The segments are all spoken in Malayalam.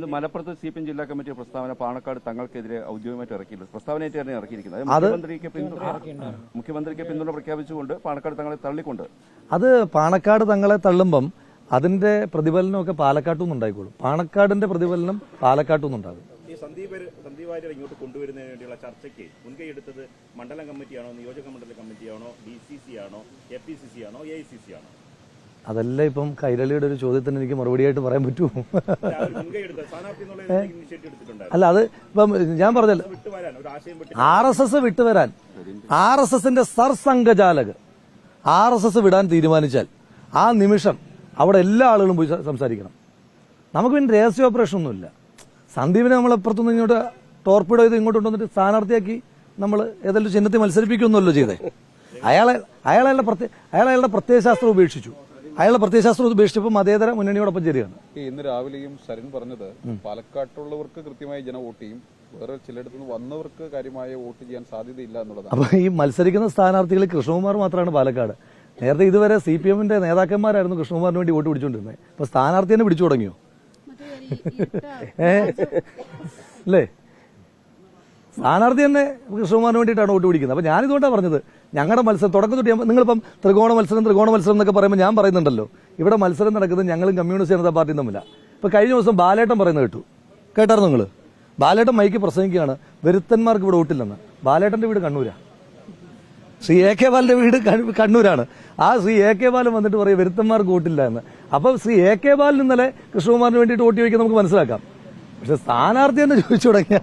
ഇന്ന് മലപ്പുറത്ത് CPM ജില്ലാ കമ്മിറ്റി പ്രസ്താവന പാണക്കാട് തങ്ങൾക്കെതിരെ ഔദ്യോഗികമായിട്ട് ഇറക്കിയില്ല. പ്രസ്താവനയായിട്ട് തന്നെ ഇറക്കിയിരിക്കുന്നത്. മുഖ്യമന്ത്രിക്ക് പിന്തുണ പ്രഖ്യാപിച്ചുകൊണ്ട് പാണക്കാട് തങ്ങളെ തള്ളിക്കൊണ്ട്. അത് പാണക്കാട് തങ്ങളെ തള്ളുമ്പം അതിന്റെ പ്രതിഫലനമൊക്കെ പാലക്കാട്ടുനിന്ന് ഉണ്ടായിക്കോളും. പാണക്കാടിന്റെ പ്രതിഫലനം പാലക്കാട്ടുനിന്ന് ഉണ്ടാകും. ഈ സന്ദീപ് വാര്യർ ഇങ്ങോട്ട് കൊണ്ടുവരുന്നതിന് വേണ്ടിയുള്ള ചർച്ചയ്ക്ക് മുൻകൈ എടുത്തത് മണ്ഡലം കമ്മിറ്റിയാണോ, നിയോജക മണ്ഡല കമ്മിറ്റിയാണോ, DCC ആണോ, KPCC ആണോ, AICC ആണോ? അതല്ല ഇപ്പം കൈരളിയുടെ ഒരു ചോദ്യത്തിന് എനിക്ക് മറുപടിയായിട്ട് പറയാൻ പറ്റുമോ? അല്ല, അത് ഇപ്പം ഞാൻ പറഞ്ഞല്ലോ, RSS വിട്ടുവരാൻ RSSന്റെ സർസംഘചാലക് RSS വിടാൻ തീരുമാനിച്ചാൽ ആ നിമിഷം അവിടെ എല്ലാ ആളുകളും പോയി സംസാരിക്കണം. നമുക്ക് പിന്നെ രഹസ്യ ഓപ്പറേഷൻ ഒന്നുമില്ല. സന്ദീപിനെ നമ്മൾ അപ്പുറത്തുനിന്ന് ഇങ്ങോട്ട് ടോർപ്പിഡോ ചെയ്ത് ഇങ്ങോട്ട് കൊണ്ടുവന്നിട്ട് സ്ഥാനാർത്ഥിയാക്കി നമ്മൾ ഏതെങ്കിലും ചിഹ്നത്തിൽ മത്സരിപ്പിക്കുമെന്നല്ലോ ചെയ്തേ. അയാളുടെ പ്രത്യയശാസ്ത്രം ഉപേക്ഷിച്ചു. അയാളുടെ പ്രത്യയശാസ്ത്രം ഉപേക്ഷിച്ചപ്പോൾ മതേതര മുന്നണിയോടൊപ്പം ചേരുകയാണ്. ഇന്ന് രാവിലെയും സരിൻ പറഞ്ഞത് പാലക്കാട്ടുള്ളവർക്ക് കൃത്യമായി ജന വോട്ട് ചെയ്യും, വേറെ ചിലയിടത്തു നിന്ന് വന്നവർക്ക് കാര്യമായ വോട്ട് ചെയ്യാൻ സാധ്യതയില്ല എന്നുള്ളതാണ്. അപ്പൊ ഈ മത്സരിക്കുന്ന സ്ഥാനാർത്ഥികൾ കൃഷ്ണകുമാർ മാത്രമാണ് പാലക്കാട്. നേരത്തെ ഇതുവരെ CPMന്റെ നേതാക്കന്മാരായിരുന്നു കൃഷ്ണകുമാറിന് വേണ്ടി വോട്ട് പിടിച്ചുകൊണ്ടിരുന്നത്. ഇപ്പൊ സ്ഥാനാർത്ഥി തന്നെ പിടിച്ചു തുടങ്ങിയോ? അല്ലേ, സ്ഥാനാർത്ഥി തന്നെ കൃഷ്ണകുമാറിന് വേണ്ടിയിട്ടാണ് വോട്ട് പിടിക്കുന്നത്. അപ്പൊ ഞാനിതുകൊണ്ടാണ് പറഞ്ഞത്, ഞങ്ങളുടെ മത്സരം തുടക്കം തൊട്ട് നിങ്ങളിപ്പം ത്രികോണ മത്സരം എന്നൊക്കെ പറയുമ്പോൾ ഞാൻ പറയുന്നുണ്ടല്ലോ, ഇവിടെ മത്സരം നടക്കുന്നത് ഞങ്ങളും കമ്മ്യൂണിസ്റ്റ് ജനതാ പാർട്ടിയും തമ്മിലാണ്. ഇപ്പൊ കഴിഞ്ഞ ദിവസം ബാലേട്ടൻ പറയുന്നത് കേട്ടായിരുന്നു നിങ്ങൾ? ബാലേട്ടൻ മൈക്ക് പ്രസംഗിക്കുകയാണ് വരുത്തന്മാർക്ക് ഇവിടെ വോട്ടില്ലെന്ന്. ബാലേട്ടന്റെ വീട് കണ്ണൂരാ, ശ്രീ AK ബാലന്റെ വീട് കണ്ണൂരാണ്. ആ ശ്രീ AK ബാലൻ വന്നിട്ട് പറയും വരുത്തന്മാർക്ക് വോട്ടില്ല എന്ന്. അപ്പൊ ശ്രീ AK ബാലൻ ഇന്നലെ കൃഷ്ണകുമാറിന് വേണ്ടിയിട്ട് വോട്ട് ചോദിക്കാൻ നമുക്ക് മനസ്സിലാക്കാം. പക്ഷെ സ്ഥാനാർത്ഥി തന്നെ ചോദിച്ചു തുടങ്ങിയ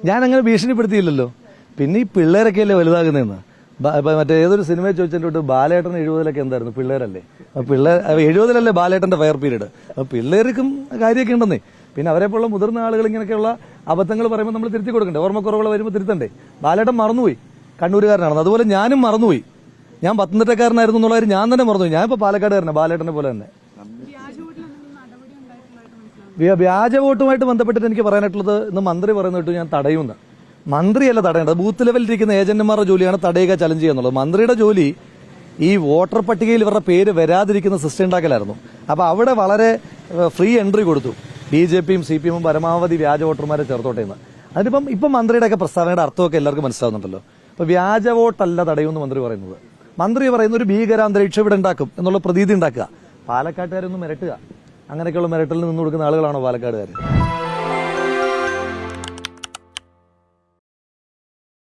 ഞാനങ്ങനെ ഭീഷണിപ്പെടുത്തിയില്ലല്ലോ. പിന്നെ ഈ പിള്ളേരൊക്കെയല്ലേ വലുതാകുന്നതെന്ന്. മറ്റേ ഏതൊരു സിനിമയിൽ ചോദിച്ചിട്ട് ബാലേട്ടൻ 70-ലൊക്കെ എന്തായിരുന്നു, പിള്ളേരല്ലേ? 70-ലല്ലേ ബാലേട്ടന്റെ ഫയർ പീരീഡ്. അപ്പൊ പിള്ളേർക്കും കാര്യമൊക്കെ ഉണ്ടെന്നേ. പിന്നെ അവരെപ്പോലുള്ള മുതിർന്ന ആളുകൾ ഇങ്ങനെയൊക്കെയുള്ള അബദ്ധങ്ങൾ പറയുമ്പോൾ നമ്മൾ തിരുത്തി കൊടുക്കണ്ടേ? ഓർമ്മക്കുറവുകൾ വരുമ്പോൾ തിരുത്തണ്ടേ? ബാലേട്ടൻ മറന്നുപോയി, കണ്ണൂരുകാരനാണ്. അതുപോലെ ഞാനും മറന്നുപോയി, ഞാൻ പത്തനംതിട്ടക്കാരനായിരുന്നു എന്നുള്ള കാര്യം ഞാൻ തന്നെ മറന്നുപോയി. ഞാനിപ്പോ പാലക്കാടുകാരനാണ്, ബാലേട്ടനെ പോലെ തന്നെ. വ്യാജ വോട്ടുമായിട്ട് ബന്ധപ്പെട്ടിട്ട് എനിക്ക് പറയാനായിട്ടുള്ളത്, ഇന്ന് മന്ത്രി പറയുന്നിട്ട് ഞാൻ തടയുമെന്ന്. മന്ത്രിയല്ല തടയേണ്ടത്, ബൂത്ത് ലെവലിലിരിക്കുന്ന ഏജന്റുമാരുടെ ജോലിയാണ് തടയുക, ചലഞ്ച് ചെയ്യുക എന്നുള്ളത്. മന്ത്രിയുടെ ജോലി ഈ വോട്ടർ പട്ടികയിൽ ഇവരുടെ പേര് വരാതിരിക്കുന്ന സിസ്റ്റം ഉണ്ടാക്കലായിരുന്നു. അപ്പൊ അവിടെ വളരെ ഫ്രീ എൻട്രി കൊടുത്തു. BJPയും CPMഉം പരമാവധി വ്യാജ വോട്ടർമാരെ ചേർത്തോട്ടെ എന്ന്. അതിനിപ്പം ഇപ്പം മന്ത്രിയുടെയൊക്കെ പ്രസ്താവനയുടെ അർത്ഥമൊക്കെ എല്ലാവർക്കും മനസ്സിലാവുന്നുണ്ടല്ലോ. ഇപ്പൊ വ്യാജ വോട്ടല്ല തടയുമെന്ന് മന്ത്രി പറയുന്നത്. മന്ത്രി പറയുന്ന ഒരു ഭീകരാന്തരീക്ഷം ഇവിടെ ഉണ്ടാക്കും എന്നുള്ള പ്രതീതി ഉണ്ടാക്കുക. പാലക്കാട്ടുകാരൊന്നും മിരട്ടുക, അങ്ങനെയൊക്കെയുള്ള മിരട്ടലിൽ നിന്ന് കൊടുക്കുന്ന ആളുകളാണോ പാലക്കാടുകാർ?